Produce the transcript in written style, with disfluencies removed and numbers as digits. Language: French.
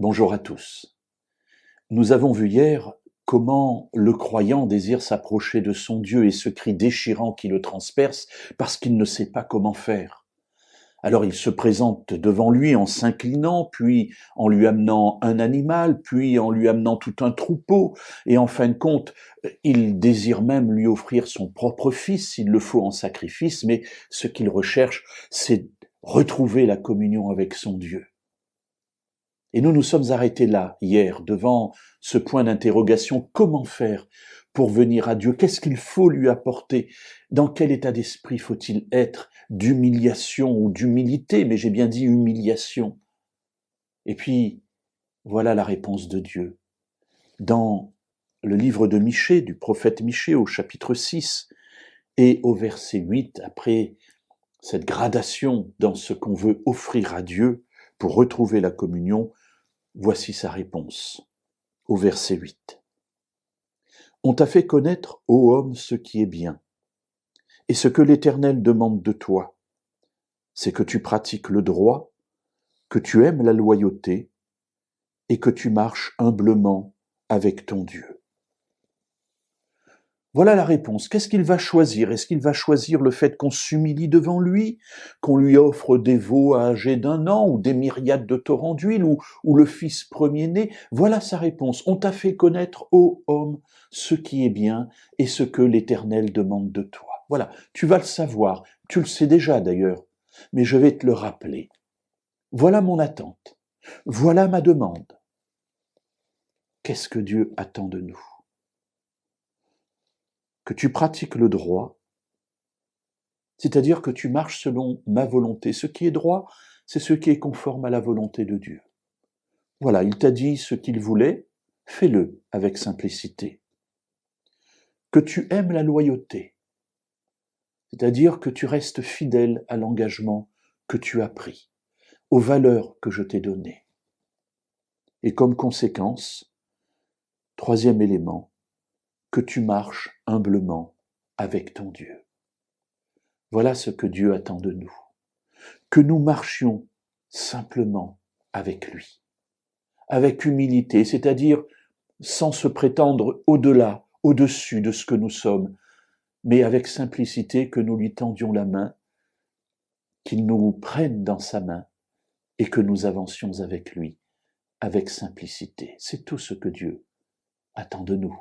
Bonjour à tous. Nous avons vu hier comment le croyant désire s'approcher de son Dieu et ce cri déchirant qui le transperce parce qu'il ne sait pas comment faire. Alors il se présente devant lui en s'inclinant, puis en lui amenant un animal, puis en lui amenant tout un troupeau, et en fin de compte, il désire même lui offrir son propre fils, s'il le faut en sacrifice, mais ce qu'il recherche, c'est retrouver la communion avec son Dieu. Et nous nous sommes arrêtés là, hier, devant ce point d'interrogation. Comment faire pour venir à Dieu? Qu'est-ce qu'il faut lui apporter? Dans quel état d'esprit faut-il être? D'humiliation ou d'humilité? Mais j'ai bien dit humiliation. Et puis, voilà la réponse de Dieu. Dans le livre de Michée, du prophète Michée, au chapitre 6, et au verset 8, après cette gradation dans ce qu'on veut offrir à Dieu pour retrouver la communion, voici sa réponse, au verset 8. On t'a fait connaître, ô homme, ce qui est bien, et ce que l'Éternel demande de toi, c'est que tu pratiques le droit, que tu aimes la loyauté, et que tu marches humblement avec ton Dieu. Voilà la réponse. Qu'est-ce qu'il va choisir? Est-ce qu'il va choisir le fait qu'on s'humilie devant lui, qu'on lui offre des veaux âgés d'1 an, ou des myriades de torrents d'huile, ou le fils premier-né? Voilà sa réponse. On t'a fait connaître, ô homme, ce qui est bien et ce que l'Éternel demande de toi. Voilà, tu vas le savoir, tu le sais déjà d'ailleurs, mais je vais te le rappeler. Voilà mon attente, voilà ma demande. Qu'est-ce que Dieu attend de nous? Que tu pratiques le droit, c'est-à-dire que tu marches selon ma volonté. Ce qui est droit, c'est ce qui est conforme à la volonté de Dieu. Voilà, il t'a dit ce qu'il voulait, fais-le avec simplicité. Que tu aimes la loyauté, c'est-à-dire que tu restes fidèle à l'engagement que tu as pris, aux valeurs que je t'ai données. Et comme conséquence, troisième élément, que tu marches humblement avec ton Dieu. Voilà ce que Dieu attend de nous. Que nous marchions simplement avec lui, avec humilité, c'est-à-dire sans se prétendre au-delà, au-dessus de ce que nous sommes, mais avec simplicité, que nous lui tendions la main, qu'il nous prenne dans sa main et que nous avancions avec lui, avec simplicité. C'est tout ce que Dieu attend de nous.